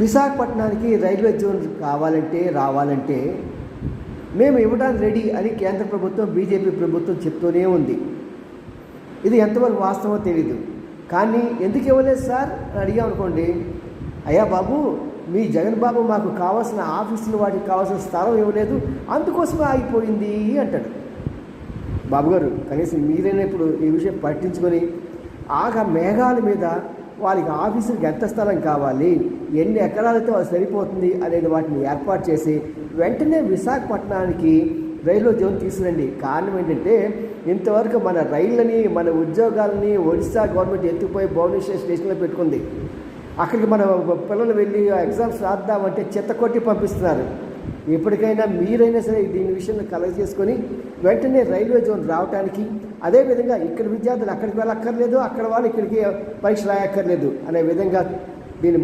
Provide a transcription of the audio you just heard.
విశాఖపట్నానికి railway zone రావాలంటే మేము ఇవ్వడానికి రెడీ అని కేంద్ర ప్రభుత్వం బీజేపీ ప్రభుత్వం చెప్తూనే ఉంది. ఇది ఎంతవరకు వాస్తవమో తెలీదు. కానీ ఎందుకు ఇవ్వలేదు సార్ అని అడిగామనుకోండి, అయ్యా బాబు మీ జగన్ బాబు మాకు కావాల్సిన ఆఫీసులు వాటికి కావాల్సిన స్థలం ఇవ్వలేదు, అందుకోసమే ఆగిపోయింది అంటాడు. బాబు గారు కనీసం మీరైనా ఇప్పుడు ఈ విషయం పట్టించుకొని మేఘాల మీద వాళ్ళకి ఆఫీసులకు ఎంత స్థలం కావాలి, ఎన్ని ఎకరాలతో అది సరిపోతుంది అనేది వాటిని ఏర్పాటు చేసి వెంటనే విశాఖపట్నానికి రైల్వే జోన్ తీసుకురండి. కారణం ఏంటంటే ఇంతవరకు మన రైళ్ళని మన ఉద్యోగాలని ఒడిశా గవర్నమెంట్ ఎత్తుకుపోయి భువనేశ్వర్ స్టేషన్లో పెట్టుకుంది. అక్కడికి మన పిల్లలు వెళ్ళి ఎగ్జామ్స్ రాద్దామంటే చెత్త కొట్టి పంపిస్తున్నారు. ఎప్పటికైనా మీరైనా సరే దీని విషయంలో కలెక్ట్ చేసుకొని వెంటనే రైల్వే జోన్ రావడానికి, అదేవిధంగా ఇక్కడ విద్యార్థులు అక్కడికి వెళ్ళక్కర్లేదు, అక్కడ వాళ్ళు ఇక్కడికి పరీక్ష రాయక్కర్లేదు అనే విధంగా దీన్ని